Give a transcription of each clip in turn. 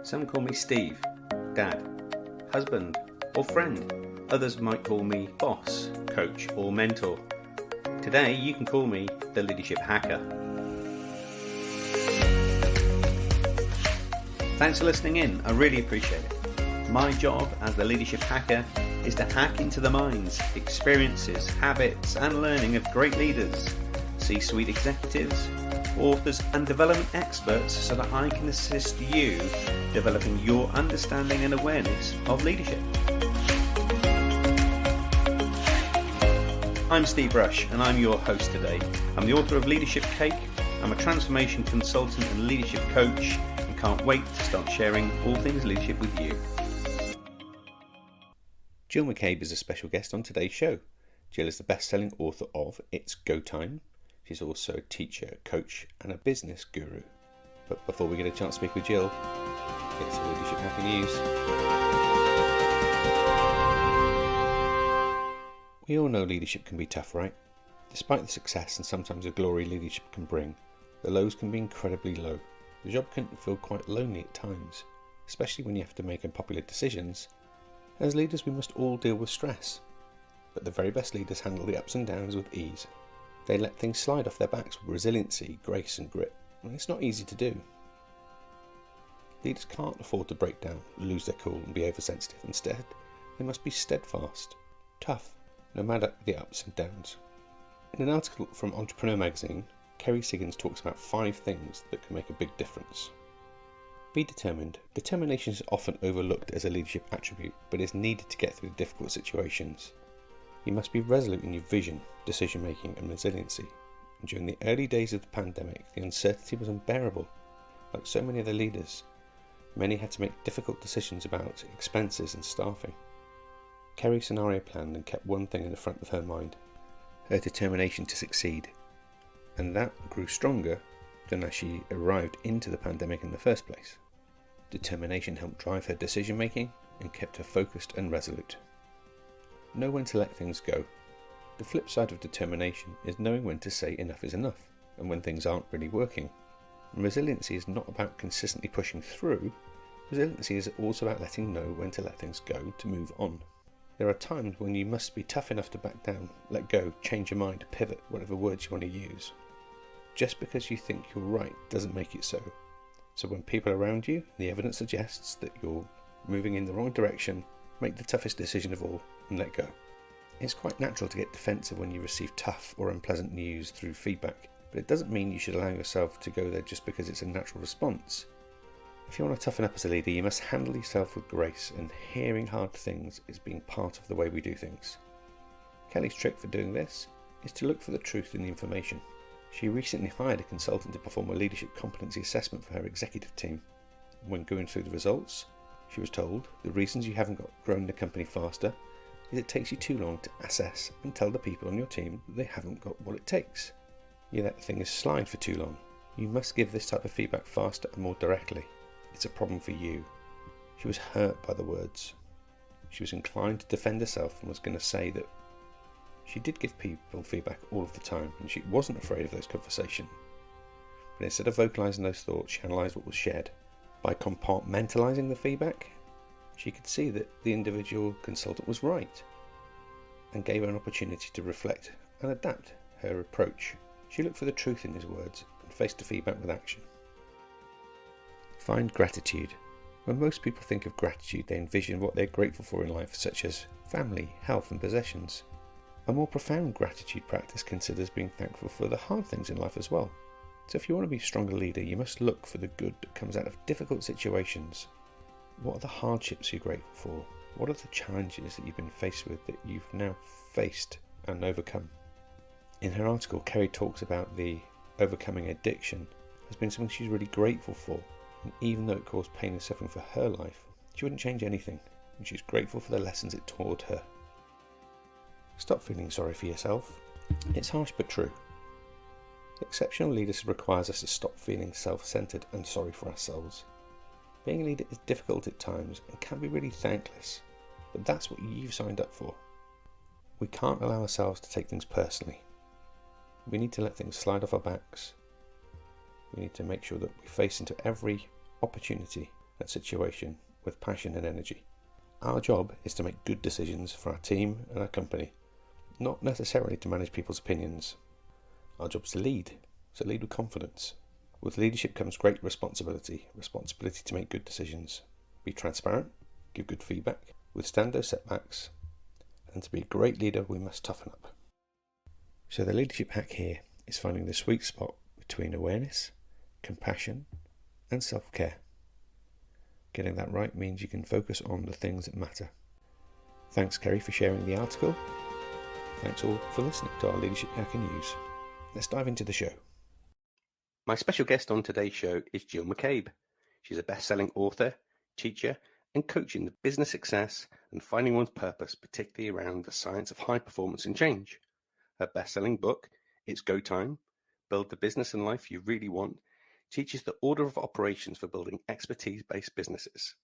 Some call me Steve, Dad, husband, or friend. Others might call me boss, coach, or mentor. Today you can call me the Leadership Hacker. Thanks for listening in, I really appreciate it. My job as the Leadership Hacker is to hack into the minds, experiences, habits and learning of great leaders, C-suite executives, authors and development experts so that I can assist you developing your understanding and awareness of leadership. I'm Steve Rush and I'm your host today. I'm the author of Leadership Cake, I'm a transformation consultant and leadership coach and can't wait to start sharing all things leadership with you. Jill McAbe is a special guest on today's show. Jill is the best-selling author of It's Go Time. She's also a teacher, coach and a business guru. But before we get a chance to speak with Jill, it's the Leadership Happy News. We all know leadership can be tough, right? Despite the success and sometimes the glory leadership can bring, the lows can be incredibly low. The job can feel quite lonely at times, especially when you have to make unpopular decisions. As leaders, we must all deal with stress, but the very best leaders handle the ups and downs with ease. They let things slide off their backs with resiliency, grace and grit, and it's not easy to do. Leaders can't afford to break down, lose their cool and be oversensitive. Instead, they must be steadfast, tough, no matter the ups and downs. In an article from Entrepreneur magazine, Kerry Siggins talks about 5 things that can make a big difference. Be determined. Determination is often overlooked as a leadership attribute, but is needed to get through difficult situations. You must be resolute in your vision, decision making and resiliency. And during the early days of the pandemic, the uncertainty was unbearable. Like so many other leaders, many had to make difficult decisions about expenses and staffing. Kerry scenario planned and kept one thing in the front of her mind: her determination to succeed. And that grew stronger than as she arrived into the pandemic in the first place. Determination helped drive her decision making and kept her focused and resolute. Know when to let things go. The flip side of determination is knowing when to say enough is enough and when things aren't really working. And resiliency is not about consistently pushing through. Resiliency is also about letting know when to let things go to move on. There are times when you must be tough enough to back down, let go, change your mind, pivot, whatever words you want to use. Just because you think you're right doesn't make it so. So when people around you, the evidence suggests that you're moving in the wrong direction, make the toughest decision of all and let go. It's quite natural to get defensive when you receive tough or unpleasant news through feedback, but it doesn't mean you should allow yourself to go there just because it's a natural response. If you want to toughen up as a leader, you must handle yourself with grace, and hearing hard things is being part of the way we do things. Kelly's trick for doing this is to look for the truth in the information. She recently hired a consultant to perform a leadership competency assessment for her executive team. When going through the results, she was told the reasons you haven't grown the company faster is it takes you too long to assess and tell the people on your team that they haven't got what it takes. You let things slide for too long. You must give this type of feedback faster and more directly. It's a problem for you. She was hurt by the words. She was inclined to defend herself and was going to say that she did give people feedback all of the time and she wasn't afraid of those conversations. But instead of vocalising those thoughts, she analysed what was shared. By compartmentalising the feedback, she could see that the individual consultant was right and gave her an opportunity to reflect and adapt her approach. She looked for the truth in his words and faced the feedback with action. Find gratitude. When most people think of gratitude, they envision what they're grateful for in life, such as family, health and possessions. A more profound gratitude practice considers being thankful for the hard things in life as well. So if you want to be a stronger leader, you must look for the good that comes out of difficult situations. What are the hardships you're grateful for? What are the challenges that you've been faced with that you've now faced and overcome? In her article, Kerry talks about the overcoming addiction has been something she's really grateful for. And even though it caused pain and suffering for her life, she wouldn't change anything, and she's grateful for the lessons it taught her. Stop feeling sorry for yourself. It's harsh but true. Exceptional leadership requires us to stop feeling self-centered and sorry for ourselves. Being a leader is difficult at times and can be really thankless, but that's what you've signed up for. We can't allow ourselves to take things personally. We need to let things slide off our backs. We need to make sure that we face into every opportunity that situation with passion and energy. Our job is to make good decisions for our team and our company, not necessarily to manage people's opinions. Our job is to lead, so lead with confidence. With leadership comes great responsibility to make good decisions, be transparent, give good feedback, withstand those setbacks, and to be a great leader we must toughen up. So the leadership hack here is finding the sweet spot between awareness, compassion, and self-care. Getting that right means you can focus on the things that matter. Thanks, Kerry, for sharing the article. Thanks all for listening to our Leadership Hack and News. Let's dive into the show. My special guest on today's show is Jill McAbe. She's a best-selling author, teacher, and coach in the business success and finding one's purpose, particularly around the science of high performance and change. Her best-selling book, It's Go Time, Build the Business and Life You Really Want, teaches the order of operations for building expertise-based businesses.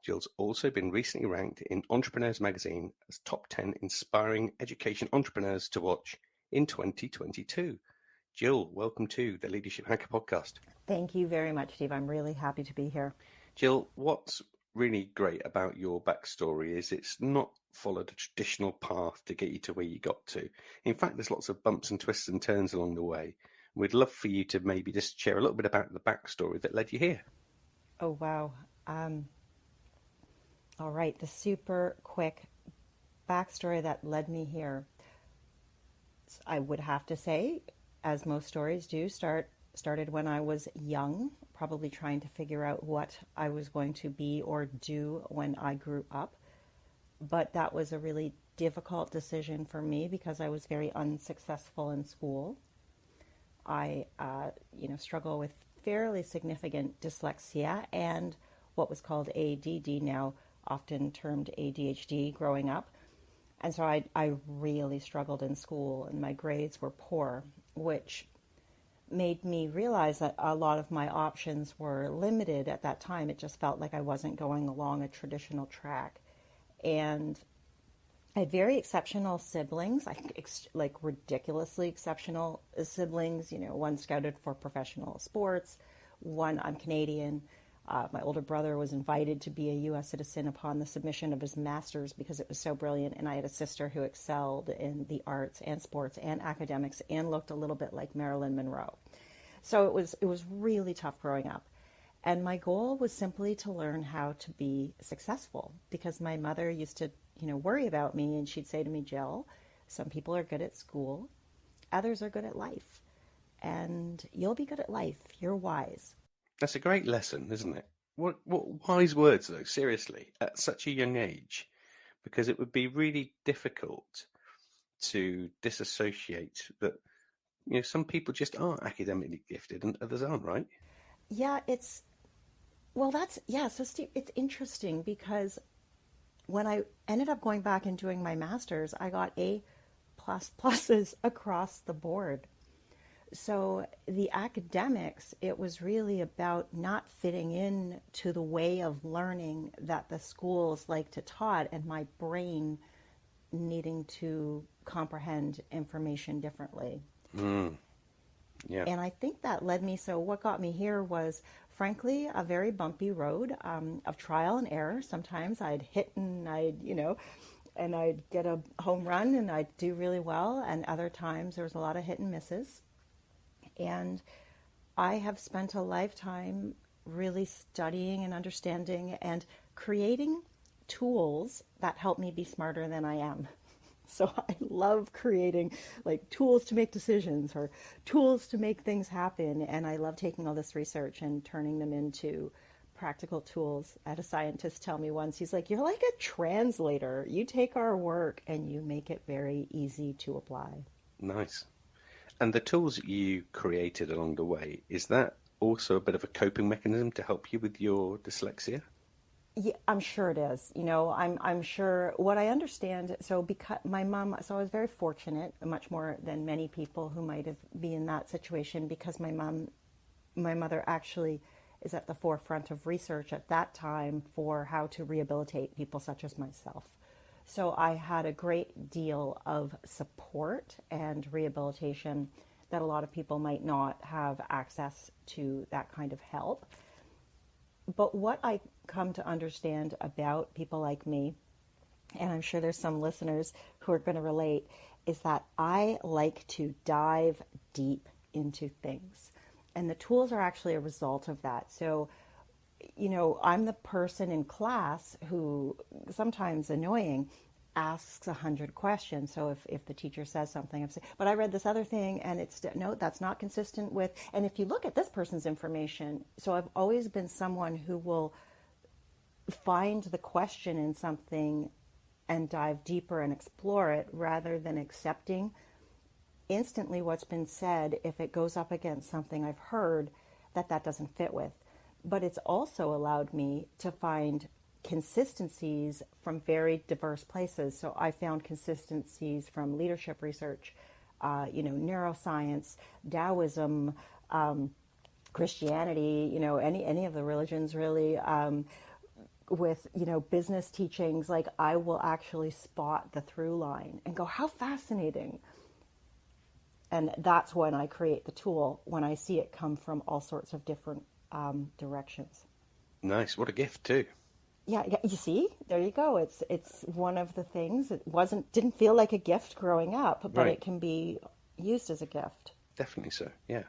Jill's also been recently ranked in Entrepreneurs magazine as top 10 inspiring education entrepreneurs to watch in 2022. Jill, welcome to the Leadership Hacker podcast. Thank you very much, Steve. I'm really happy to be here. Jill, what's really great about your backstory is it's not followed a traditional path to get you to where you got to. In fact, there's lots of bumps and twists and turns along the way. We'd love for you to maybe just share a little bit about the backstory that led you here. Oh, wow. All right. The super quick backstory that led me here. I would have to say, as most stories do, started when I was young, probably trying to figure out what I was going to be or do when I grew up. But that was a really difficult decision for me because I was very unsuccessful in school. I, struggle with fairly significant dyslexia and what was called ADD, now often termed ADHD, growing up. And so I really struggled in school, and my grades were poor, which made me realize that a lot of my options were limited at that time. It just felt like I wasn't going along a traditional track. And I had very exceptional siblings, like ridiculously exceptional siblings. One scouted for professional sports, one, I'm Canadian. My older brother was invited to be a U.S. citizen upon the submission of his master's because it was so brilliant. And I had a sister who excelled in the arts and sports and academics and looked a little bit like Marilyn Monroe. So it was really tough growing up. And my goal was simply to learn how to be successful because my mother used to, worry about me, and she'd say to me, Jill, some people are good at school, others are good at life, and you'll be good at life. You're wise. That's a great lesson, isn't it? What wise words, though, seriously, at such a young age, because it would be really difficult to disassociate that, some people just aren't academically gifted and others aren't, right? Yeah, so Steve, it's interesting because when I ended up going back and doing my master's, I got A++ across the board. So the academics, it was really about not fitting in to the way of learning that the schools like to taught, and my brain needing to comprehend information differently. Yeah. And I think that led me, so what got me here was, frankly, a very bumpy road of trial and error. Sometimes I'd hit and I'd get a home run and I'd do really well. And other times there was a lot of hit and misses. And I have spent a lifetime really studying and understanding and creating tools that help me be smarter than I am. So I love creating tools to make decisions or tools to make things happen. And I love taking all this research and turning them into practical tools. I had a scientist tell me once, he's like, you're like a translator. You take our work and you make it very easy to apply. Nice. And the tools that you created along the way, is that also a bit of a coping mechanism to help you with your dyslexia? Yeah, I'm sure it is. I'm sure what I understand. So because my mom, so I was very fortunate, much more than many people who might have been in that situation, because my mother actually is at the forefront of research at that time for how to rehabilitate people such as myself. So I had a great deal of support and rehabilitation that a lot of people might not have access to that kind of help. But what I come to understand about people like me, and I'm sure there's some listeners who are going to relate, is that I like to dive deep into things. And the tools are actually a result of that. So, I'm the person in class who, sometimes annoying, asks 100 questions. So if the teacher says something, I'm saying, but I read this other thing and it's, no, that's not consistent with, and if you look at this person's information. So I've always been someone who will find the question in something and dive deeper and explore it rather than accepting instantly what's been said if it goes up against something I've heard that doesn't fit with. But it's also allowed me to find consistencies from very diverse places. So I found consistencies from leadership research, neuroscience, Taoism, Christianity, any of the religions really, with, business teachings. Like, I will actually spot the through line and go, how fascinating. And that's when I create the tool, when I see it come from all sorts of different directions. Nice. What a gift too. Yeah, you see, there you go. It's one of the things. It didn't feel like a gift growing up, but Right. it can be used as a gift. Definitely so. Yeah.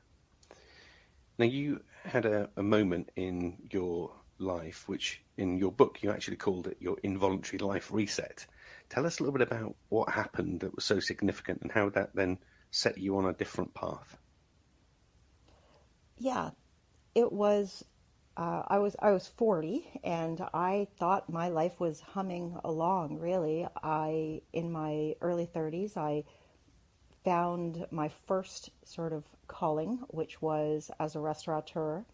Now, you had a moment in your life, which in your book you actually called it your involuntary life reset. Tell us a little bit about what happened that was so significant and how that then set you on a different path. Yeah, it was. I was 40, and I thought my life was humming along. Really, in my early 30s, I found my first sort of calling, which was as a restaurateur.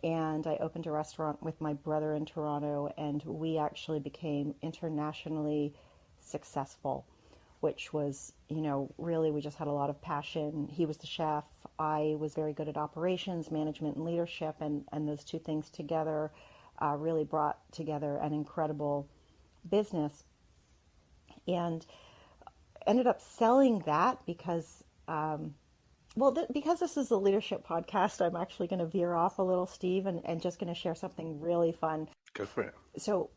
And I opened a restaurant with my brother in Toronto, and we actually became internationally successful, which was, really, we just had a lot of passion. He was the chef. I was very good at operations, management, and leadership, and those two things together really brought together an incredible business. And ended up selling that because, because this is a leadership podcast, I'm actually going to veer off a little, Steve, and just going to share something really fun. Go for it. So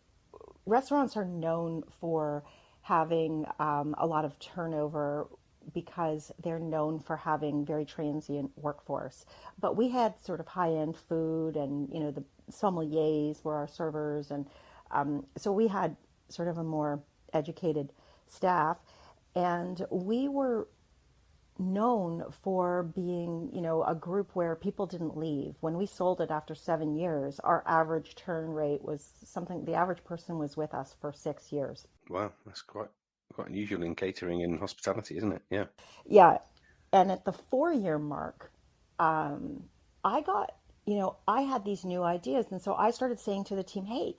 restaurants are known for having a lot of turnover because they're known for having very transient workforce. But we had sort of high-end food, and the sommeliers were our servers, and so we had sort of a more educated staff, and we were known for being, a group where people didn't leave. When we sold it after 7 years, our average turn rate was something, the average person was with us for 6 years. Wow, that's quite unusual in catering and hospitality, isn't it? Yeah. Yeah. And at the 4 year mark, I got, I had these new ideas. And so I started saying to the team, hey,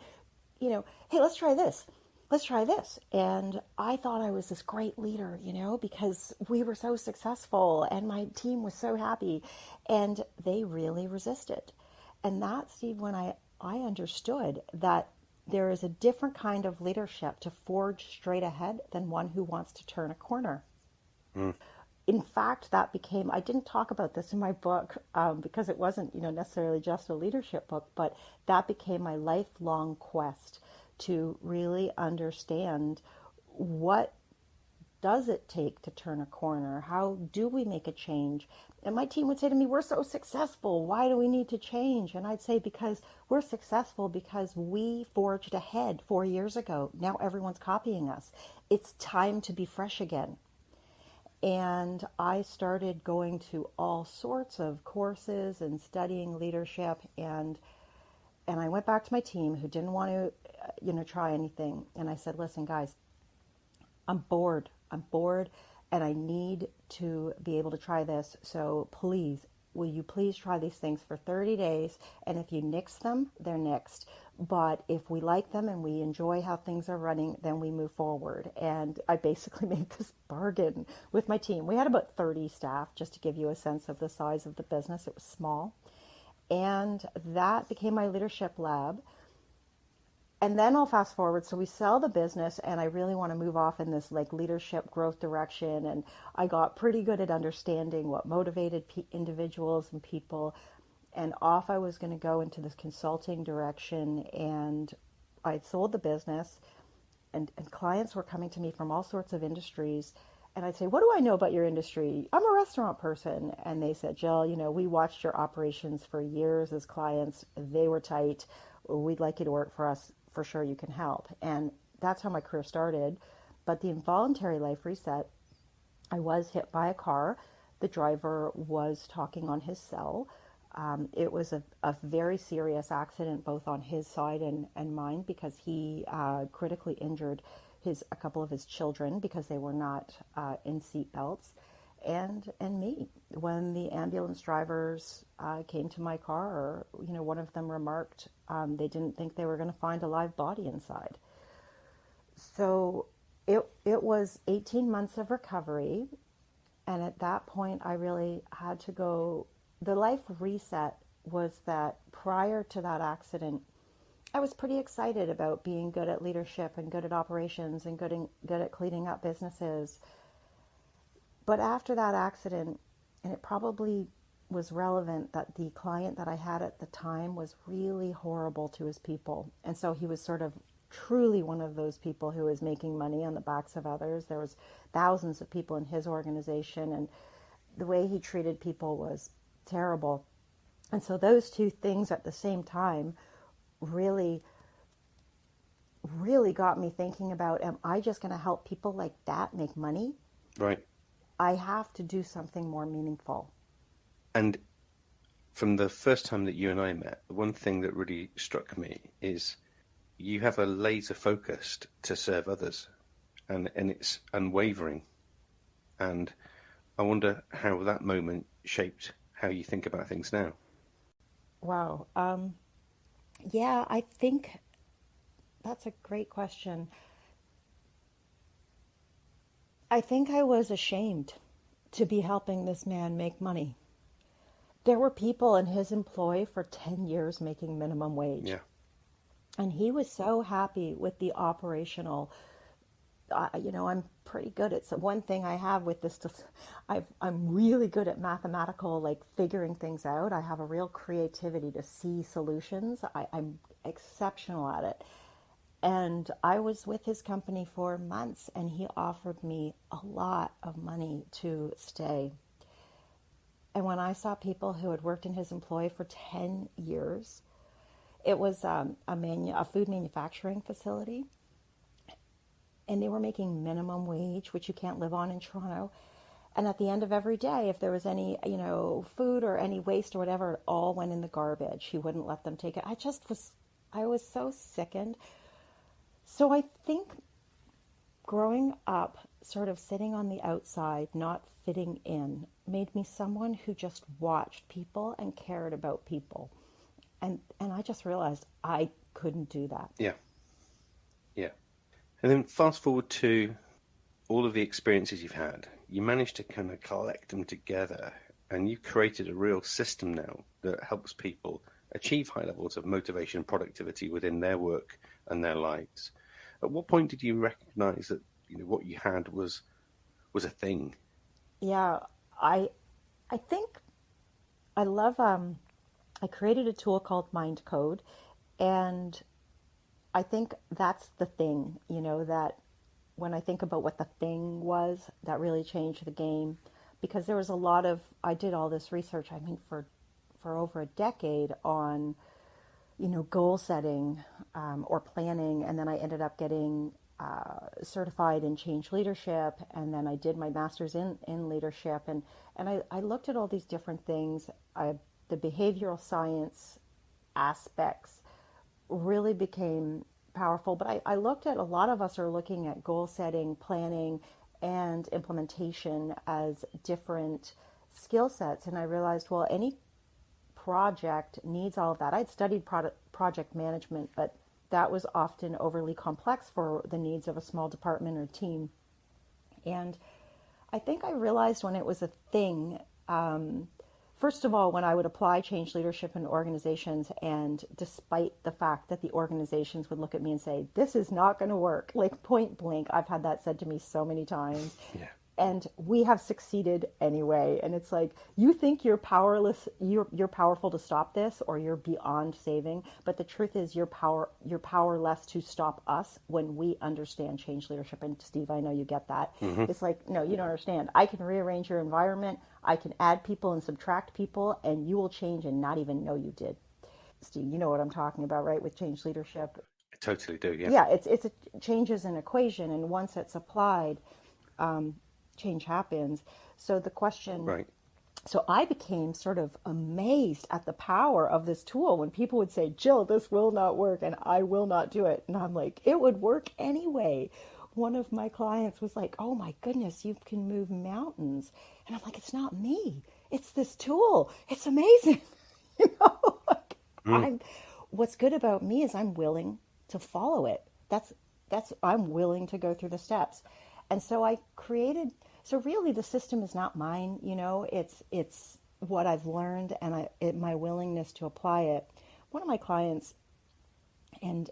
let's try this. Let's try this. And I thought I was this great leader, because we were so successful and my team was so happy, and they really resisted. And that's, Steve, when I understood that there is a different kind of leadership to forge straight ahead than one who wants to turn a corner. Mm. In fact, that became, I didn't talk about this in my book because it wasn't, necessarily just a leadership book, but that became my lifelong quest to really understand what does it take to turn a corner? How do we make a change? And my team would say to me, we're so successful. Why do we need to change? And I'd say, because we're successful because we forged ahead 4 years ago. Now everyone's copying us. It's time to be fresh again. And I started going to all sorts of courses and studying leadership, and I went back to my team who didn't want to, try anything. And I said, listen, guys, I'm bored, and I need to be able to try this. So please, will you please try these things for 30 days? And if you nix them, they're nixed. But if we like them and we enjoy how things are running, then we move forward. And I basically made this bargain with my team. We had about 30 staff, just to give you a sense of the size of the business. It was small. And that became my leadership lab. And then I'll fast forward. So we sell the business, and I really want to move off in this leadership growth direction. And I got pretty good at understanding what motivated individuals and people. and off I was going to go into this consulting direction. And I'd sold the business, and clients were coming to me from all sorts of industries. And I'd say, what do I know about your industry? I'm a restaurant person. And they said, Jill, we watched your operations for years as clients. They were tight. We'd like you to work for us. For sure, you can help. And that's how my career started. But the involuntary life reset, I was hit by a car. The driver was talking on his cell. It was a very serious accident, both on his side and mine, because he critically injured a couple of his children because they were not in seat belts, and me. When the ambulance drivers came to my car, one of them remarked they didn't think they were going to find a live body inside. So it was 18 months of recovery, and at that point I really had to go. The life reset was that prior to that accident, I was pretty excited about being good at leadership and good at operations and good at cleaning up businesses. But after that accident, and it probably was relevant that the client that I had at the time was really horrible to his people. And so he was sort of truly one of those people who was making money on the backs of others. There was thousands of people in his organization, and the way he treated people was terrible. And so those two things at the same time really got me thinking about, am I just going to help people like that make money? Right. I have to do something more meaningful. And from the first time that you and I met, the one thing that really struck me is you have a laser focused to serve others, and it's unwavering. And I wonder how that moment shaped how you think about things now. Wow. Yeah, I think that's a great question. I think I was ashamed to be helping this man make money. There were people in his employ for 10 years making minimum wage. Yeah. And he was so happy with the operational. I'm pretty good at one thing I have with this. I'm really good at mathematical, like figuring things out. I have a real creativity to see solutions. I'm exceptional at it. And I was with his company for months, and he offered me a lot of money to stay. And when I saw people who had worked in his employ for 10 years, it was a food manufacturing facility. And they were making minimum wage, which you can't live on in Toronto. And at the end of every day, if there was any, food or any waste or whatever, it all went in the garbage. He wouldn't let them take it. I was so sickened. So I think growing up, sort of sitting on the outside, not fitting in, made me someone who just watched people and cared about people. And I just realized I couldn't do that. Yeah. Yeah. And then fast forward to all of the experiences you've had. You managed to kind of collect them together, and you've created a real system now that helps people achieve high levels of motivation and productivity within their work and their lives. At what point did you recognize that what you had was a thing? Yeah, I think I love. I created a tool called Mindcode, and I think that's the thing. That when I think about what the thing was, that really changed the game, because there was a lot of. I did all this research. I mean, for over a decade on, goal setting or planning, and then I ended up getting certified in change leadership, and then I did my master's in leadership, and I looked at all these different things. The behavioral science aspects really became powerful, but I looked at, a lot of us are looking at goal setting, planning, and implementation as different skill sets, and I realized, well, any project needs all of that. I'd studied project management, but that was often overly complex for the needs of a small department or team. And I think I realized when it was a thing, first of all, when I would apply change leadership in organizations, and despite the fact that the organizations would look at me and say, this is not going to work, like point blank, I've had that said to me so many times. Yeah. and we have succeeded anyway. And it's like, you think you're powerless, you're powerful to stop this, or you're beyond saving, but the truth is you're powerless to stop us when we understand change leadership. And Steve, I know you get that. Hmm. It's like, no, you don't understand. I can rearrange your environment, I can add people and subtract people, and you will change and not even know you did. Steve, you know what I'm talking about, right, with change leadership? I totally do. Yeah. Yeah, it's a change is an equation, and once it's applied, change happens. So the question, Right. so I became sort of amazed at the power of this tool when people would say, Jill, this will not work and I will not do it. And I'm like, it would work anyway. One of my clients was like, oh my goodness, you can move mountains. And I'm like, it's not me. It's this tool. It's amazing. you know, like, Mm. I'm, what's good about me is I'm willing to follow it. I'm willing to go through the steps. And so I created, so really the system is not mine, it's what I've learned and my willingness to apply it. One of my clients and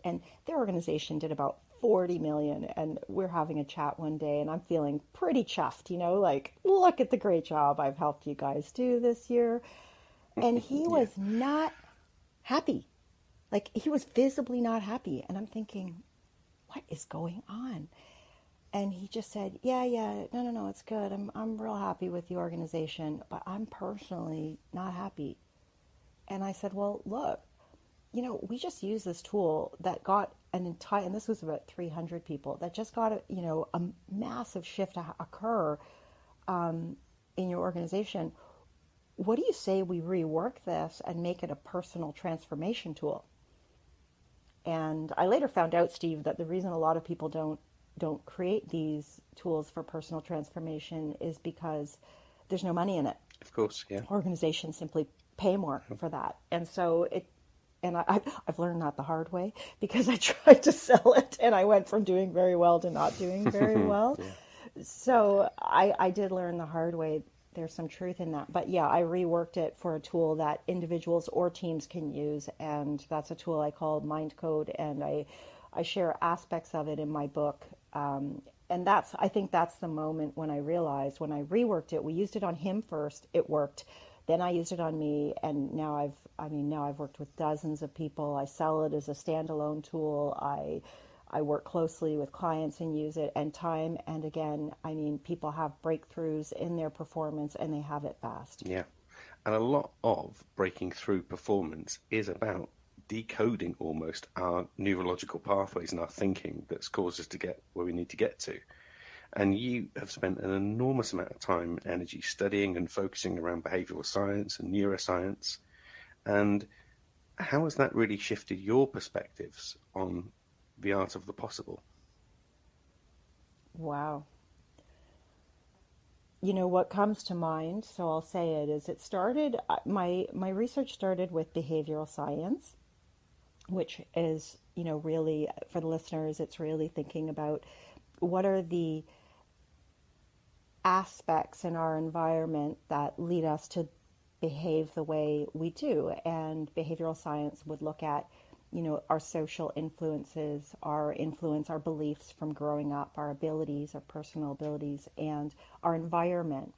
their organization did about 40 million, and we're having a chat one day and I'm feeling pretty chuffed, like, look at the great job I've helped you guys do this year. And he Yeah. was not happy. Like, he was visibly not happy. And I'm thinking, what is going on? And he just said, yeah, no, it's good. I'm real happy with the organization, but I'm personally not happy. And I said, well, look, we just used this tool that got an entire, and this was about 300 people, that just got a massive shift to occur in your organization. What do you say we rework this and make it a personal transformation tool? And I later found out, Steve, that the reason a lot of people don't create these tools for personal transformation is because there's no money in it. Of course. Yeah. Organizations simply pay more for that. And so I've learned that the hard way, because I tried to sell it and I went from doing very well to not doing very well. Yeah. So I did learn the hard way. There's some truth in that. But yeah, I reworked it for a tool that individuals or teams can use. And that's a tool I call Mindcode. And I share aspects of it in my book. And I think that's the moment when I realized, when I reworked it, we used it on him first, it worked. Then I used it on me, and now I've worked with dozens of people. I sell it as a standalone tool. I work closely with clients and use it, and time and again, people have breakthroughs in their performance and they have it fast. Yeah. And a lot of breaking through performance is about decoding almost our neurological pathways and our thinking that's caused us to get where we need to get to. And you have spent an enormous amount of time and energy studying and focusing around behavioral science and neuroscience. And how has that really shifted your perspectives on the art of the possible? Wow. What comes to mind, so I'll say it, is my research started with behavioral science, which is, really, for the listeners, it's really thinking about what are the aspects in our environment that lead us to behave the way we do. And behavioral science would look at, our social influences, our beliefs from growing up, our abilities, our personal abilities, and our environment.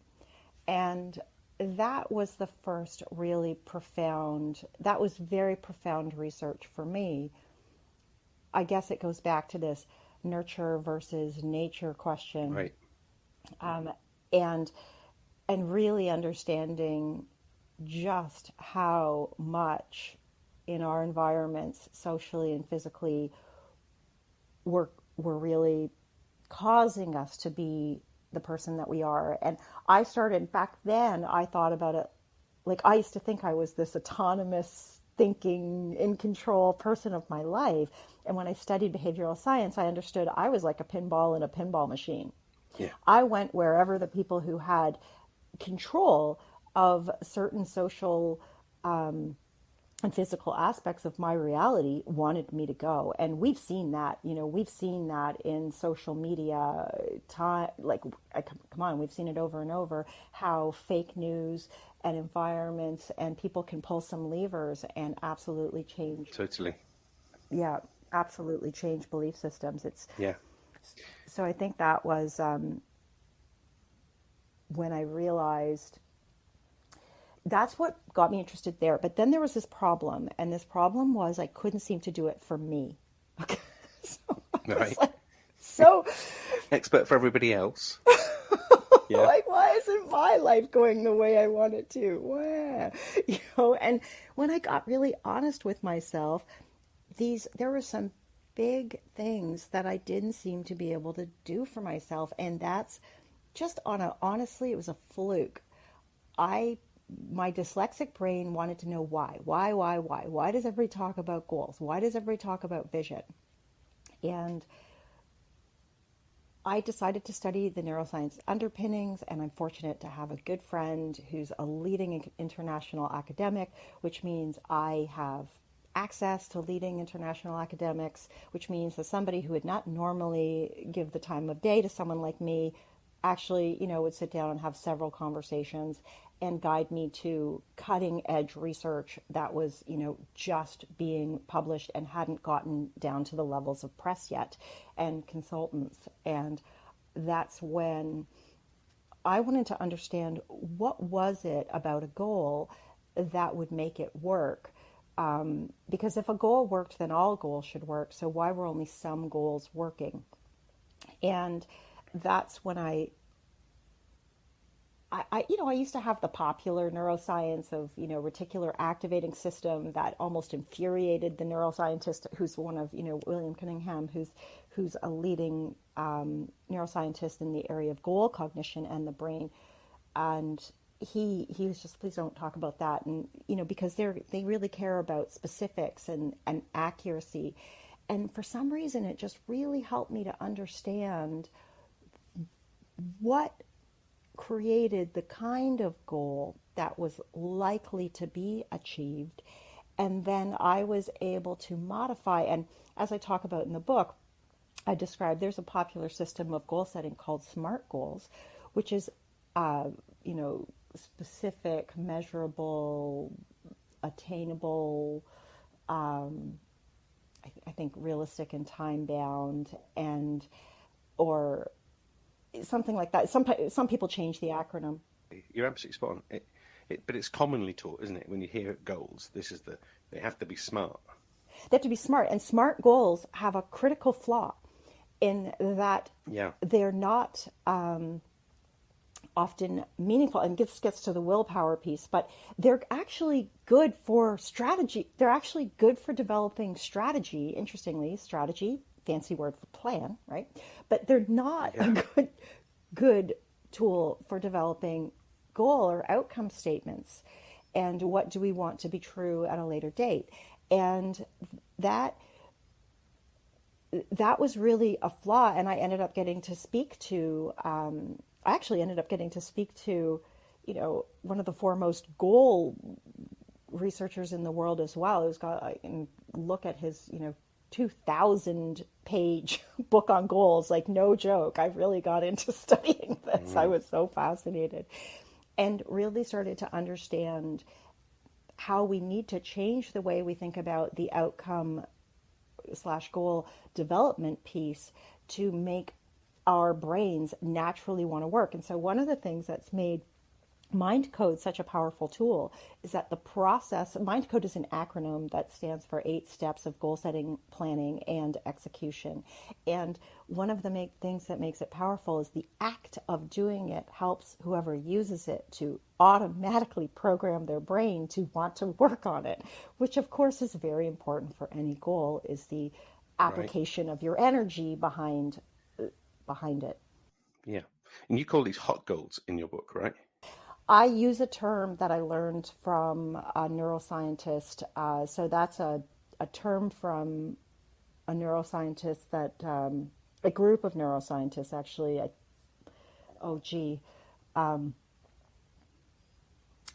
And that was the first that was very profound research for me. I guess it goes back to this nurture versus nature question. Right. And really understanding just how much in our environments, socially and physically, we're really causing us to be the person that we are. And I started back then, I thought about it like I used to think I was this autonomous thinking, in control person of my life. And when I studied behavioral science, I understood I was like a pinball in a pinball machine. Yeah. I went wherever the people who had control of certain social and physical aspects of my reality wanted me to go. And we've seen that, in social media time, like, come on, we've seen it over and over, how fake news and environments and people can pull some levers and absolutely change. Totally. Yeah, absolutely change belief systems. Yeah. So I think that was, when I realized that's what got me interested there. But then there was this problem, and this problem was I couldn't seem to do it for me. Okay. So I was Right. like, so Expert for everybody else. Yeah. like, why isn't my life going the way I want it to? Why? And when I got really honest with myself, there were some big things that I didn't seem to be able to do for myself. And that's just honestly, it was a fluke. My dyslexic brain wanted to know why. Why does everybody talk about goals? Why does everybody talk about vision? And I decided to study the neuroscience underpinnings, and I'm fortunate to have a good friend who's a leading international academic, which means I have access to leading international academics, which means that somebody who would not normally give the time of day to someone like me actually, would sit down and have several conversations and guide me to cutting edge research that was, just being published and hadn't gotten down to the levels of press yet, and consultants. And that's when I wanted to understand, what was it about a goal that would make it work? Because if a goal worked, then all goals should work. So why were only some goals working? And that's when I used to have the popular neuroscience of, reticular activating system that almost infuriated the neuroscientist who's one of, William Cunningham, who's a leading neuroscientist in the area of goal cognition and the brain. And he was just, please don't talk about that. And, because they really care about specifics and accuracy. And for some reason, it just really helped me to understand what created the kind of goal that was likely to be achieved. And then I was able to modify, and as I talk about in the book, I describe there's a popular system of goal setting called SMART goals, which is, specific, measurable, attainable, I think realistic and time bound, or something like that. Some people change the acronym. You're absolutely spot on. But it's commonly taught, isn't it? When you hear goals, they have to be smart. They have to be smart, and SMART goals have a critical flaw in that they're not often meaningful, and this gets to the willpower piece, but they're actually good for strategy. They're actually good for developing strategy. Interestingly, strategy, fancy word for plan, right? But they're not a good tool for developing goal or outcome statements. And what do we want to be true at a later date? And that was really a flaw. And I ended up getting to speak to, one of the foremost goal researchers in the world as well. Who's got, I can look at his, 2,000 page book on goals, like no joke. I really got into studying this. I was so fascinated and really started to understand how we need to change the way we think about the outcome / goal development piece to make our brains naturally want to work. And so one of the things that's made Mindcode such a powerful tool is that the process, Mindcode is an acronym that stands for 8 steps of goal setting, planning, and execution. And one of the things that makes it powerful is the act of doing it helps whoever uses it to automatically program their brain to want to work on it, which of course is very important for any goal, is the application of your energy behind it. Yeah. And you call these hot goals in your book, right? I use a term that I learned from a neuroscientist. So that's a term from a neuroscientist that, a group of neuroscientists actually. I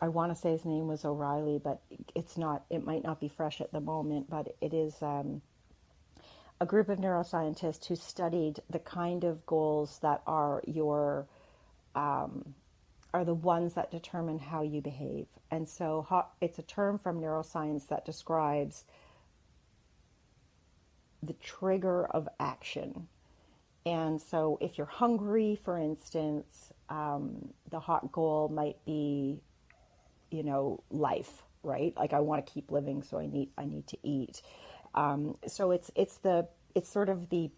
want to say his name was O'Reilly, but it might not be fresh at the moment, but it is a group of neuroscientists who studied the kind of goals that are are the ones that determine how you behave. And so it's a term from neuroscience that describes the trigger of action. And so if you're hungry, for instance, The hot goal might be, life, right? Like I want to keep living, so I need to eat. So it's sort of the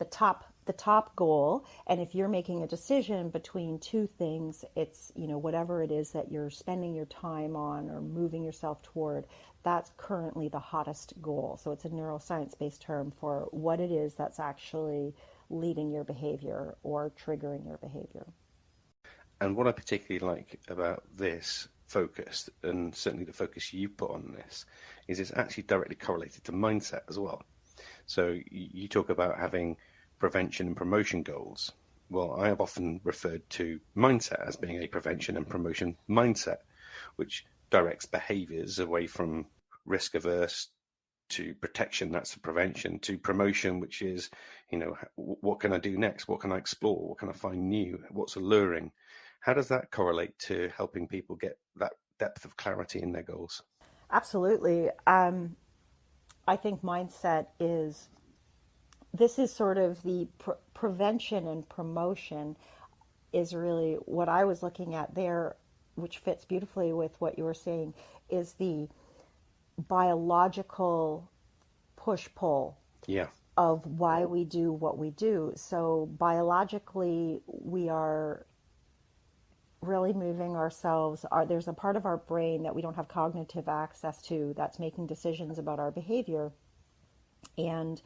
top goal. And if you're making a decision between two things, it's, whatever it is that you're spending your time on or moving yourself toward, that's currently the hottest goal. So it's a neuroscience based term for what it is that's actually leading your behavior or triggering your behavior. And what I particularly like about this focus, and certainly the focus you put on this, is it's actually directly correlated to mindset as well. So you talk about having prevention and promotion goals. Well, I have often referred to mindset as being a prevention and promotion mindset, which directs behaviors away from risk averse to protection, that's the prevention, to promotion, which is, what can I do next? What can I explore? What can I find new? What's alluring? How does that correlate to helping people get that depth of clarity in their goals? Absolutely. I think mindset this is sort of the prevention and promotion is really what I was looking at there, which fits beautifully with what you were saying, is the biological push-pull Yeah. of why we do what we do. So biologically, we are really moving ourselves. There's a part of our brain that we don't have cognitive access to that's making decisions about our behavior. And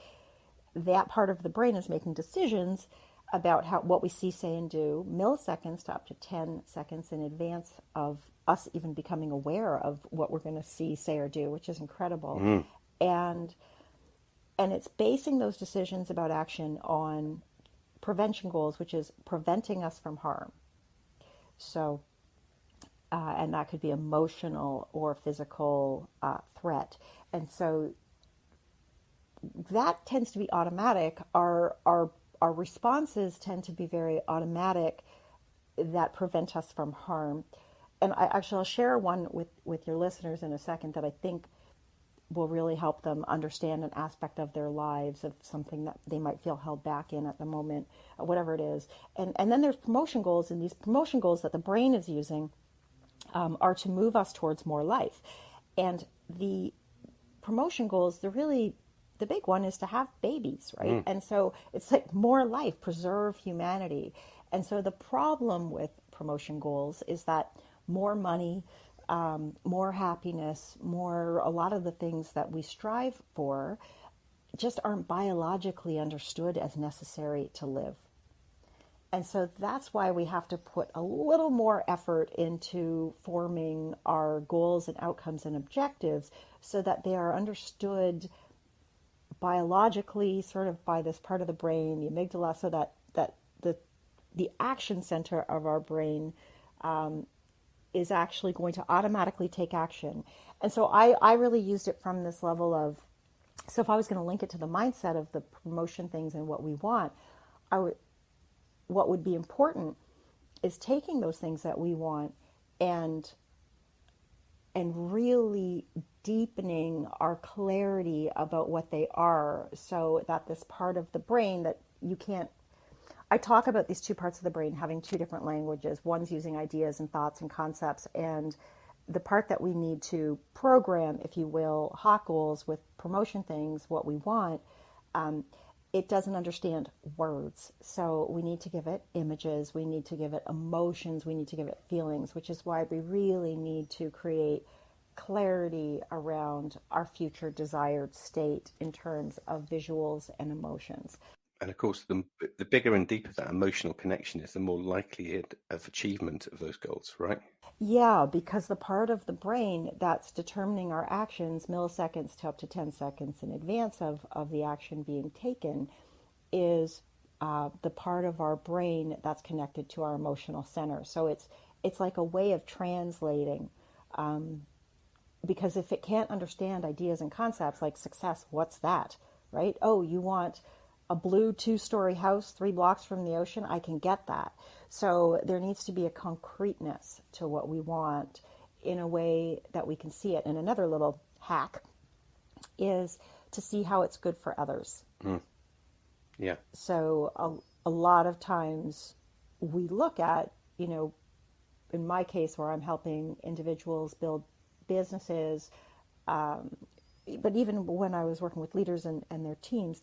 that part of the brain is making decisions about what we see, say, and do milliseconds to up to 10 seconds in advance of us even becoming aware of what we're going to see, say, or do, which is incredible. And it's basing those decisions about action on prevention goals, which is preventing us from harm. So, and that could be emotional or physical threat. And so that tends to be automatic. Our responses tend to be very automatic that prevent us from harm. And I'll share one with your listeners in a second that I think will really help them understand an aspect of their lives, of something that they might feel held back in at the moment, whatever it is. And then there's promotion goals, and these promotion goals that the brain is using are to move us towards more life. And the promotion goals, the big one is to have babies, right? And so it's like more life, preserve humanity. And so the problem with promotion goals is that more money, more happiness, a lot of the things that we strive for just aren't biologically understood as necessary to live. And so that's why we have to put a little more effort into forming our goals and outcomes and objectives so that they are understood biologically, sort of by this part of the brain, the amygdala, so that the action center of our brain is actually going to automatically take action. And so I really used it from this level of, so if I was going to link it to the mindset of the promotion things and what we want, what would be important is taking those things that we want and really deepening our clarity about what they are, so that this part of the brain that you can't, I talk about these two parts of the brain having two different languages. One's using ideas and thoughts and concepts, and the part that we need to program, if you will, hot goals with promotion things, what we want, it doesn't understand words. So we need to give it images, we need to give it emotions, we need to give it feelings, which is why we really need to create clarity around our future desired state in terms of visuals and emotions. And of course, the bigger and deeper that emotional connection is, the more likelihood of achievement of those goals, right? Yeah, because the part of the brain that's determining our actions milliseconds to up to 10 seconds in advance of the action being taken is the part of our brain that's connected to our emotional center. So it's like a way of translating, because if it can't understand ideas and concepts like success, what's that, right? Oh, you want a blue 2-story house 3 blocks from the ocean, I can get that. So there needs to be a concreteness to what we want in a way that we can see it. And another little hack is to see how it's good for others. Yeah. So a lot of times we look at, in my case where I'm helping individuals build businesses, but even when I was working with leaders and their teams,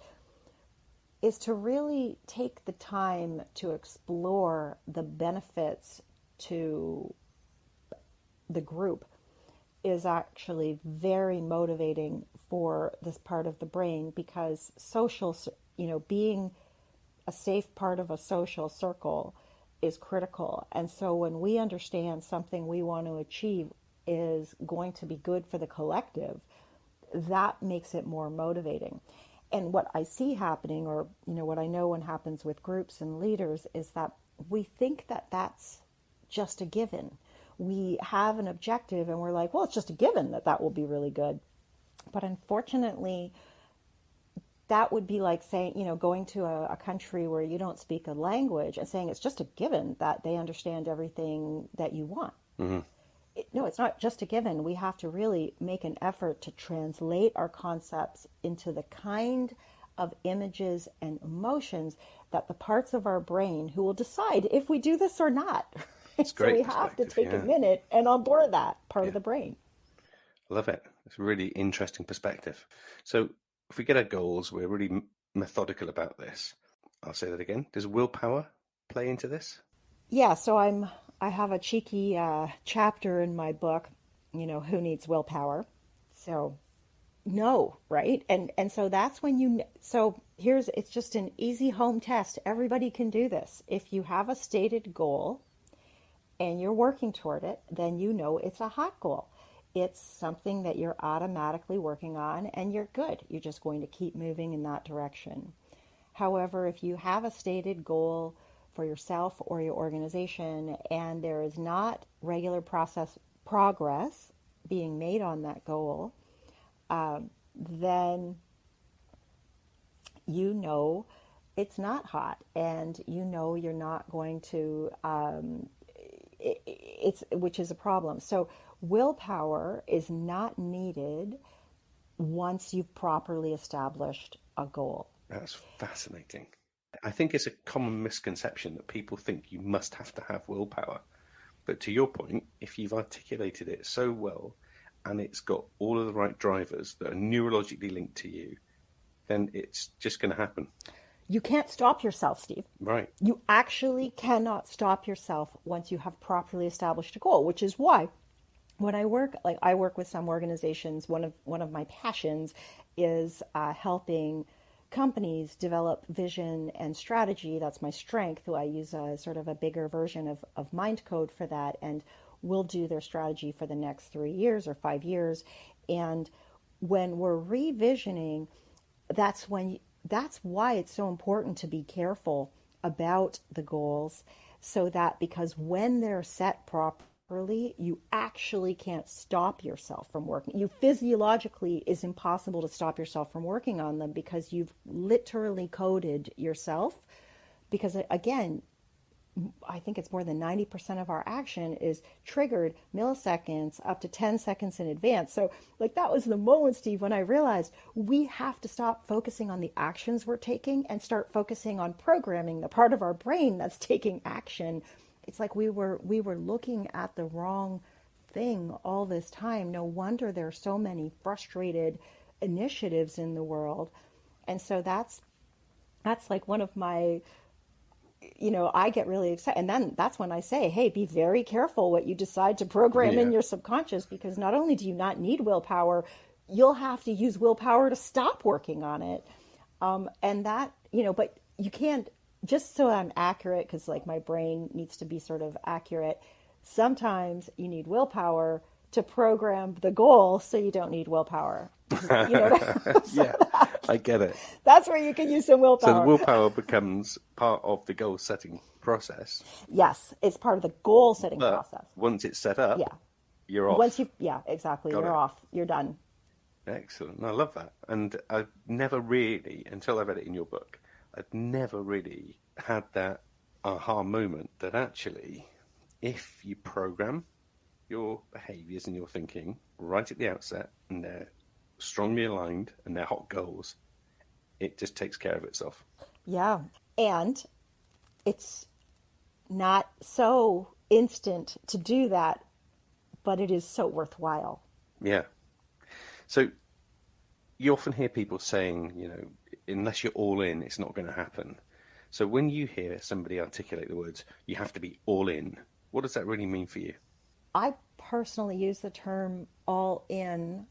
is to really take the time to explore the benefits to the group is actually very motivating for this part of the brain, because social, being a safe part of a social circle is critical. And so when we understand something we want to achieve is going to be good for the collective, that makes it more motivating. And what I see happening, or what I know when happens with groups and leaders, is that we think that that's just a given. We have an objective and we're like, well, it's just a given that that will be really good. But unfortunately, that would be like saying, going to a country where you don't speak a language and saying it's just a given that they understand everything that you want. Mm-hmm. No, it's not just a given. We have to really make an effort to translate our concepts into the kind of images and emotions that the parts of our brain who will decide if we do this or not. So we have to take a minute and onboard that part of the brain. Love it. It's a really interesting perspective. So if we get our goals, we're really methodical about this. I'll say that again. Does willpower play into this? Yeah, so I have a cheeky chapter in my book, who needs willpower? So no, right? And so that's when it's just an easy home test. Everybody can do this. If you have a stated goal and you're working toward it, then it's a hot goal. It's something that you're automatically working on and you're good. You're just going to keep moving in that direction. However, if you have a stated goal for yourself or your organization and there is not regular progress being made on that goal, then it's not hot, and you're not going to, which is a problem. So willpower is not needed once you've properly established a goal. That's fascinating. I think it's a common misconception that people think you must have to have willpower. But to your point, if you've articulated it so well and it's got all of the right drivers that are neurologically linked to you, then it's just going to happen. You can't stop yourself, Steve. Right. You actually cannot stop yourself once you have properly established a goal, which is why when I work with some organizations, one of my passions is helping companies develop vision and strategy. That's my strength. I use a sort of a bigger version of Mindcode for that, and we'll do their strategy for the next 3 years or 5 years. And when we're revisioning, that's why it's so important to be careful about the goals, so that because when they're set properly, you actually can't stop yourself from working. You physiologically is impossible to stop yourself from working on them because you've literally coded yourself. Because again, I think it's more than 90% of our action is triggered milliseconds up to 10 seconds in advance. So that was the moment, Steve, when I realized we have to stop focusing on the actions we're taking and start focusing on programming the part of our brain that's taking action. It's like we were looking at the wrong thing all this time. No wonder there are so many frustrated initiatives in the world. And so that's like one of my, I get really excited. And then that's when I say, hey, be very careful what you decide to program in your subconscious, because not only do you not need willpower, you'll have to use willpower to stop working on it. And that, but you can't, just so I'm accurate, because my brain needs to be sort of accurate. Sometimes you need willpower to program the goal, so you don't need willpower. Yeah, I get it. That's where you can use some willpower. So the willpower becomes part of the goal setting process. Yes, it's part of the goal setting process. Once it's set up, you're off. Exactly. You're off. You're done. Excellent. I love that. And I've never really, until I read it in your book, I'd never really had that aha moment that actually, if you program your behaviors and your thinking right at the outset, and they're strongly aligned and they're hot goals, it just takes care of itself. Yeah. And it's not so instant to do that, but it is so worthwhile. Yeah. So you often hear people saying, unless you're all in, it's not going to happen. So when you hear somebody articulate the words, you have to be all in, what does that really mean for you? I personally use the term all in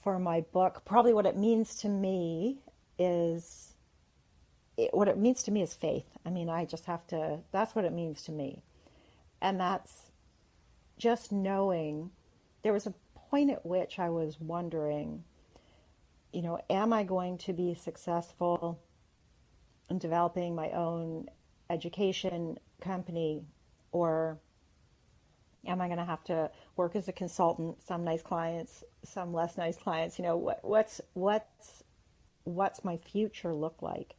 for my book. Probably what it means to me is faith. I mean, I just have to, that's what it means to me. And that's just knowing. There was a point at which I was wondering, am I going to be successful in developing my own education company, or am I going to have to work as a consultant? Some nice clients, some less nice clients. What's my future look like?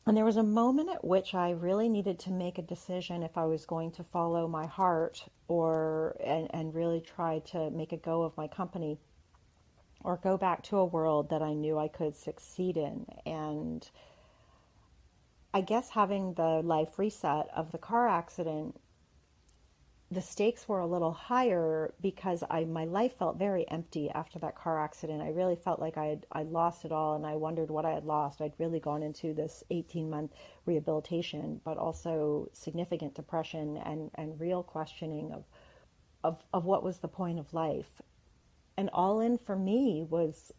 And there was a moment at which I really needed to make a decision if I was going to follow my heart and really try to make a go of my company, or go back to a world that I knew I could succeed in. And I guess having the life reset of the car accident, the stakes were a little higher because my life felt very empty after that car accident. I really felt like I lost it all, and I wondered what I had lost. I'd really gone into this 18-month rehabilitation, but also significant depression and real questioning of what was the point of life. And all in for me was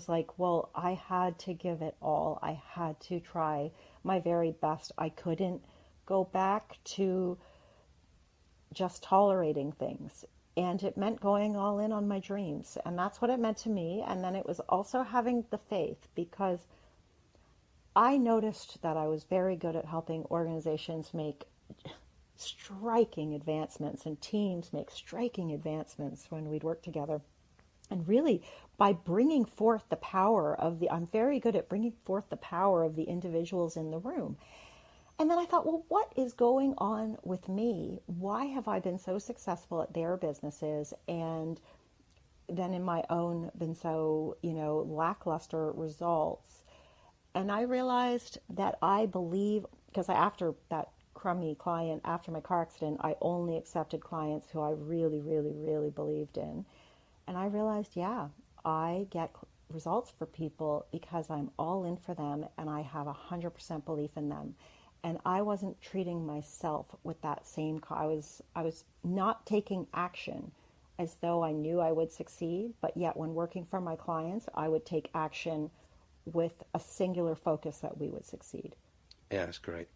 like, well, I had to give it all. I had to try my very best. I couldn't go back to just tolerating things. And it meant going all in on my dreams. And that's what it meant to me. And then it was also having the faith, because I noticed that I was very good at helping organizations make striking advancements and teams make striking advancements when we'd work together. And really, by bringing forth the power I'm very good at bringing forth the power of the individuals in the room. And then I thought, well, what is going on with me? Why have I been so successful at their businesses and then in my own been so, lackluster results? And I realized that I believe, because after that crummy client, after my car accident, I only accepted clients who I really, really, really believed in. And I realized, yeah, I get results for people because I'm all in for them and I have 100% belief in them. And I wasn't treating myself with that same, I was not taking action as though I knew I would succeed, but yet when working for my clients, I would take action with a singular focus that we would succeed. Yeah, that's great.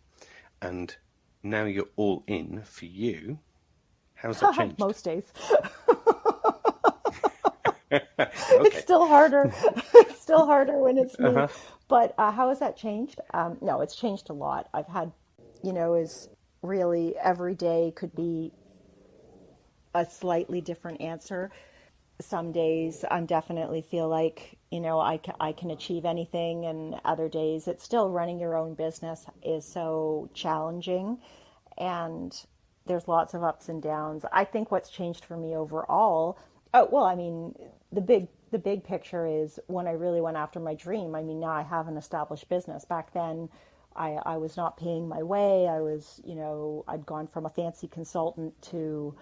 And now you're all in for you. How's that changed? Most days. Okay. It's still harder. It's still harder when it's me. Uh-huh. But how has that changed? No, it's changed a lot. I've had, is really every day could be a slightly different answer. Some days I definitely feel like, I can achieve anything, and other days it's still running your own business is so challenging, and there's lots of ups and downs. I think what's changed for me overall, the big picture is when I really went after my dream. I mean, now I have an established business. Back then, I was not paying my way. I was, I'd gone from a fancy consultant to,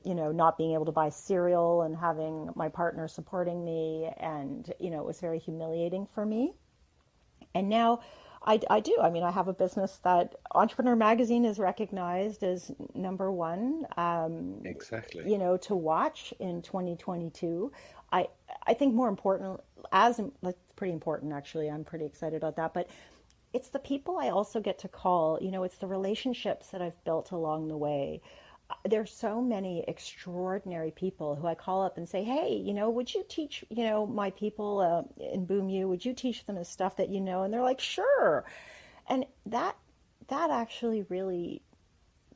not being able to buy cereal and having my partner supporting me. And, it was very humiliating for me. And now I do. I mean, I have a business that Entrepreneur Magazine is recognized as number one, Exactly. to watch in 2022. I think more important, that's pretty important actually. I'm pretty excited about that. But it's the people I also get to call, it's the relationships that I've built along the way. There's so many extraordinary people who I call up and say, hey, would you teach, my people in Boom U, would you teach them the stuff that you know? And they're like, sure. And that actually really,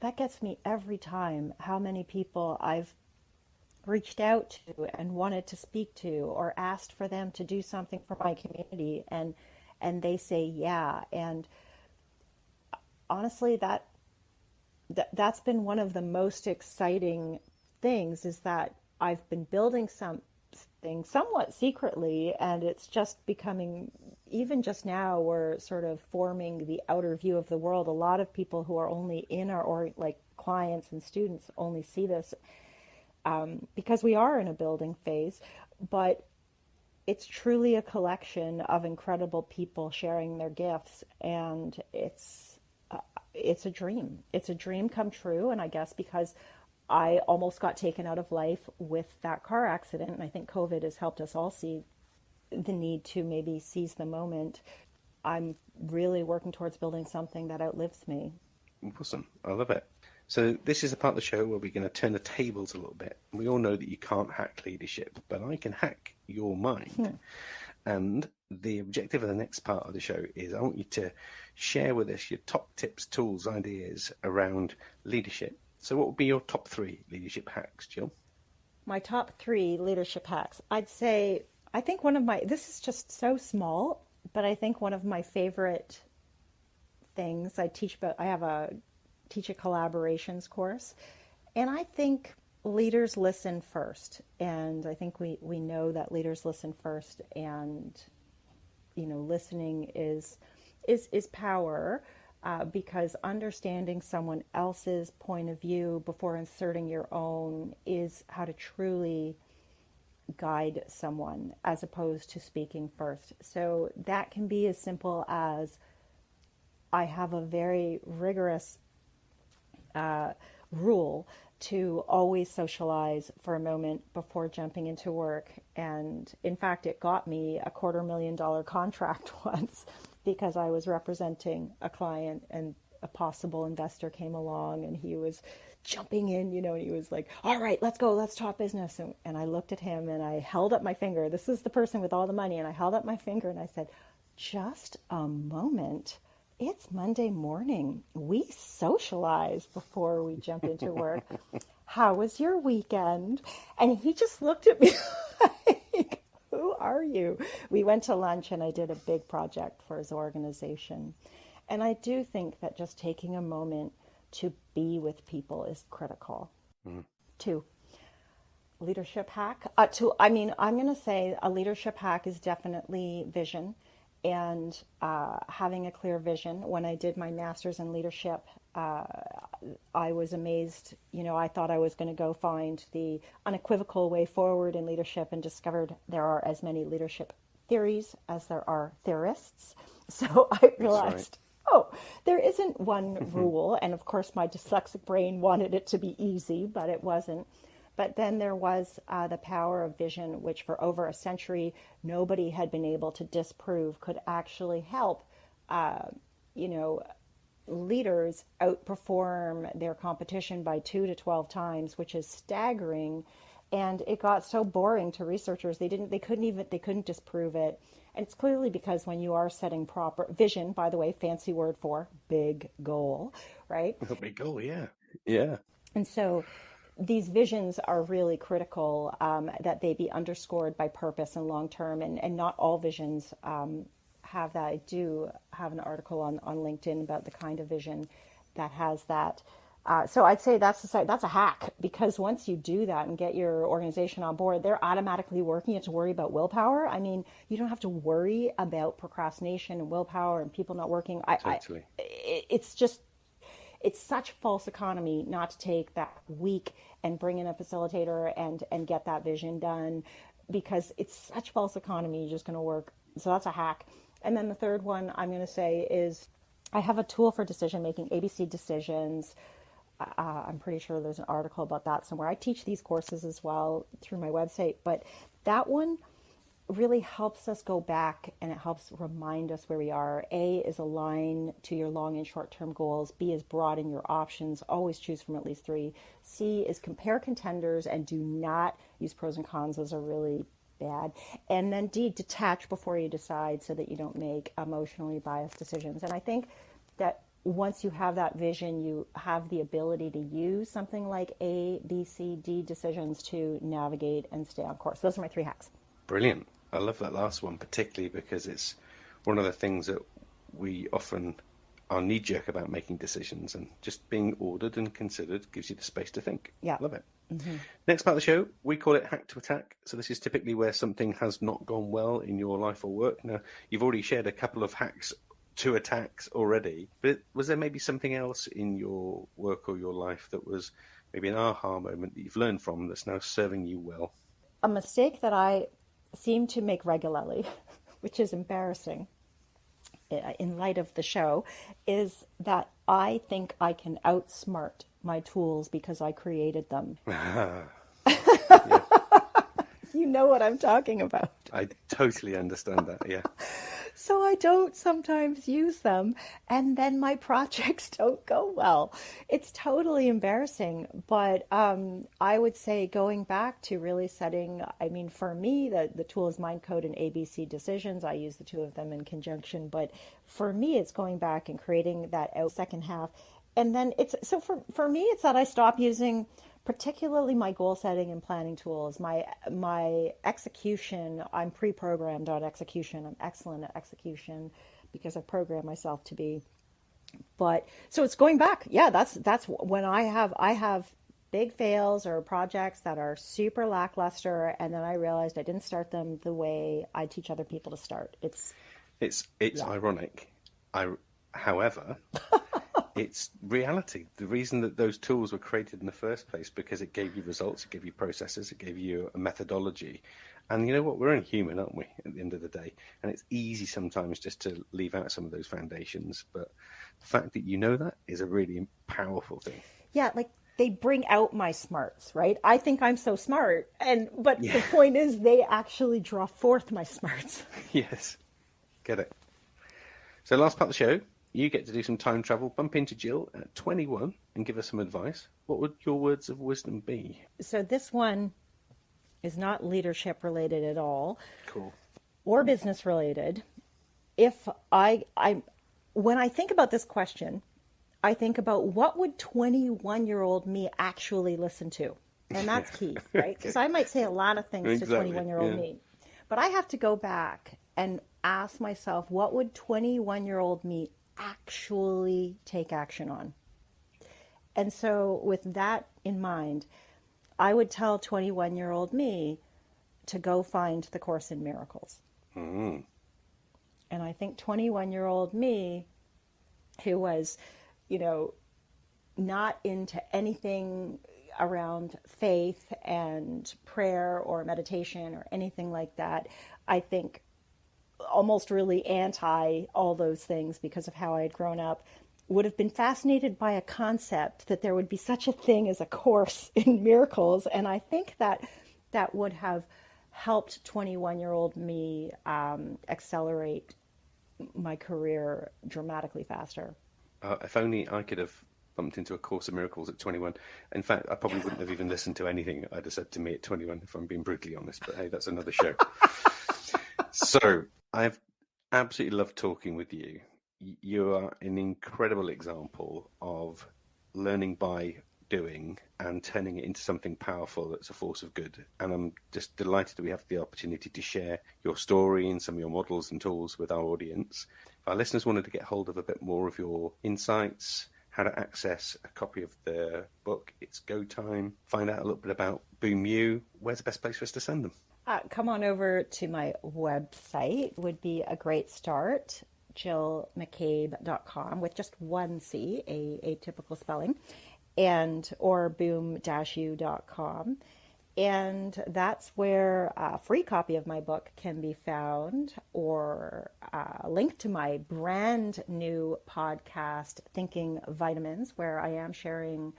that gets me every time, how many people I've reached out to and wanted to speak to or asked for them to do something for my community, and they say yeah. And honestly, that's been one of the most exciting things, is that I've been building thing somewhat secretly, and it's just becoming, even just now, we're sort of forming the outer view of the world. A lot of people who are only in our, or like clients and students only see this because we are in a building phase, but it's truly a collection of incredible people sharing their gifts, and it's a dream. It's a dream come true, and I guess because I almost got taken out of life with that car accident, and I think COVID has helped us all see the need to maybe seize the moment. I'm really working towards building something that outlives me. Awesome. I love it. So this is the part of the show where we're going to turn the tables a little bit. We all know that you can't hack leadership, but I can hack your mind. And the objective of the next part of the show is I want you to share with us your top tips, tools, ideas around leadership. So what would be your top 3 leadership hacks, Jill? My top 3 leadership hacks. I'd say, I think this is just so small, but I think one of my favorite things I teach about, teach a collaborations course, and I think leaders listen first. And I think we know that leaders listen first, and, listening is power. Because understanding someone else's point of view before inserting your own is how to truly guide someone, as opposed to speaking first. So that can be as simple as, I have a very rigorous rule to always socialize for a moment before jumping into work. And in fact, it got me a $250,000 contract once, because I was representing a client and a possible investor came along, and he was jumping in, and he was like, all right, let's go, let's talk business. And I looked at him and I held up my finger. This is the person with all the money. And I held up my finger and I said, just a moment. It's Monday morning. We socialize before we jump into work. How was your weekend? And he just looked at me like, who are you? We went to lunch and I did a big project for his organization. And I do think that just taking a moment to be with people is critical. 2, leadership hack. I'm going to say a leadership hack is definitely vision, and having a clear vision. When I did my master's in leadership, I was amazed. I thought I was going to go find the unequivocal way forward in leadership, and discovered there are as many leadership theories as there are theorists. So I realized, there isn't one rule. And of course, my dyslexic brain wanted it to be easy, but it wasn't. But then there was the power of vision, which for over a century, nobody had been able to disprove could actually help, leaders outperform their competition by 2 to 12 times, which is staggering. And it got so boring to researchers, they couldn't disprove it. And it's clearly because when you are setting proper vision, by the way, fancy word for big goal, right? A big goal, yeah. Yeah. And so these visions are really critical, that they be underscored by purpose and long-term, and not all visions have that. I do have an article on LinkedIn about the kind of vision that has that. So I'd say that's a hack, because once you do that and get your organization on board, they're automatically working. You have to worry about willpower. I mean, you don't have to worry about procrastination and willpower and people not working. Totally. It's such false economy not to take that week and bring in a facilitator and get that vision done, because it's such false economy. You're just going to work. So that's a hack. And then the third one I'm going to say is, I have a tool for decision making, ABC Decisions. I'm pretty sure there's an article about that somewhere. I teach these courses as well through my website, but that one really helps us go back, and it helps remind us where we are. A is align to your long and short-term goals. B is broaden your options. Always choose from at least 3. C is compare contenders and do not use pros and cons. Those are really bad. And then D, detach before you decide, so that you don't make emotionally biased decisions. And I think that once you have that vision, you have the ability to use something like A, B, C, D decisions to navigate and stay on course. Those are my 3 hacks. Brilliant. I love that last one, particularly because it's one of the things that we often are knee-jerk about making decisions, and just being ordered and considered gives you the space to think. Yeah. Love it. Next part of the show, we call it Hack to Attack. So this is typically where something has not gone well in your life or work. Now, you've already shared a couple of hacks to attacks already, but was there maybe something else in your work or your life that was maybe an aha moment that you've learned from that's now serving you well? A mistake that I seem to make regularly, which is embarrassing in light of the show, is that I think I can outsmart my tools because I created them. Yeah. You know what I'm talking about. I totally understand that, yeah. So I don't sometimes use them, and then my projects don't go well. It's totally embarrassing, but I would say going back to really setting, I mean, for me, the tool is Mindcode and ABC decisions. I use the two of them in conjunction, but for me, it's going back and creating that second half. And then so for me, it's that I stop using particularly my goal setting and planning tools, my execution. I'm pre-programmed on execution. I'm excellent at execution because I've programmed myself to be. But so it's going back. Yeah, that's when I have big fails or projects that are super lackluster, and then I realized I didn't start them the way I teach other people to start. It's ironic. However, it's reality. The reason that those tools were created in the first place, because it gave you results, it gave you processes, it gave you a methodology. And you know what? We're only human, aren't we, at the end of the day? And it's easy sometimes just to leave out some of those foundations. But the fact that you know that is a really powerful thing. Yeah, like they bring out my smarts, right? I think I'm so smart. But the point is they actually draw forth my smarts. Yes, get it. So last part of the show, you get to do some time travel, bump into Jill at 21 and give us some advice. What would your words of wisdom be? So this one is not leadership related at all. Cool. Or business related. When I think about this question, I think about what would 21-year-old me actually listen to? And that's key, right? Because I might say a lot of things to 21-year-old me. But I have to go back and ask myself, what would 21-year-old me actually take action on? And so with that in mind, I would tell 21-year-old me to go find the Course in Miracles. And I think 21-year-old me, who was, not into anything around faith and prayer or meditation or anything like that, I think almost really anti all those things because of how I had grown up, would have been fascinated by a concept that there would be such a thing as a Course in Miracles. And I think that would have helped 21-year-old me accelerate my career dramatically faster. If only I could have bumped into a Course in Miracles at 21. In fact, I probably wouldn't have even listened to anything I'd have said to me at 21, if I'm being brutally honest. But hey, that's another show. So I've absolutely loved talking with you. You are an incredible example of learning by doing and turning it into something powerful that's a force of good. And I'm just delighted that we have the opportunity to share your story and some of your models and tools with our audience. If our listeners wanted to get hold of a bit more of your insights, how to access a copy of the book, It's Go Time, find out a little bit about Boom You, where's the best place for us to send them? Come on over to my website would be a great start, jillmcabe.com, with just one C, a atypical spelling, or boom-u.com. And that's where a free copy of my book can be found, or a link to my brand new podcast, Thinking Vitamins, where I am sharing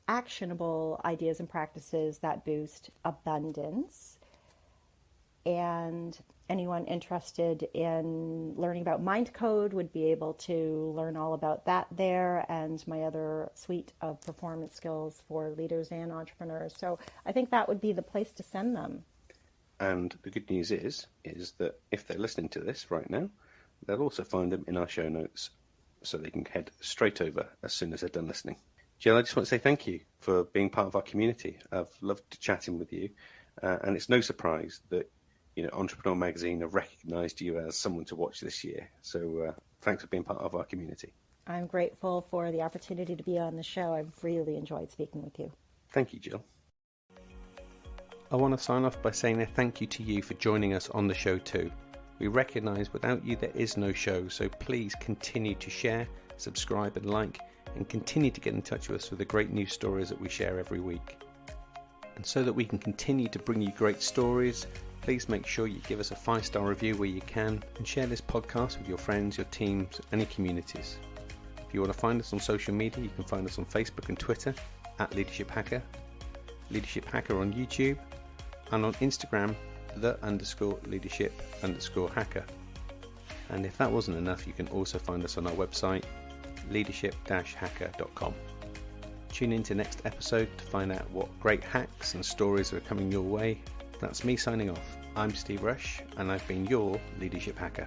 actionable ideas and practices that boost abundance. And anyone interested in learning about Mindcode would be able to learn all about that there, and my other suite of performance skills for leaders and entrepreneurs. So I think that would be the place to send them. And the good news is that if they're listening to this right now, they'll also find them in our show notes, so they can head straight over as soon as they're done listening. Jill, I just want to say thank you for being part of our community. I've loved chatting with you, and it's no surprise that Entrepreneur Magazine have recognised you as someone to watch this year. So thanks for being part of our community. I'm grateful for the opportunity to be on the show. I've really enjoyed speaking with you. Thank you, Jill. I want to sign off by saying a thank you to you for joining us on the show too. We recognise without you there is no show, so please continue to share, subscribe and like, and continue to get in touch with us with the great news stories that we share every week. And so that we can continue to bring you great stories, please make sure you give us a 5-star review where you can, and share this podcast with your friends, your teams and your communities. If you want to find us on social media, you can find us on Facebook and Twitter at Leadership Hacker, Leadership Hacker on YouTube, and on Instagram _leadership_hacker. And if that wasn't enough, you can also find us on our website leadership-hacker.com. Tune in to next episode to find out what great hacks and stories are coming your way. That's me signing off. I'm Steve Rush and I've been your Leadership Hacker.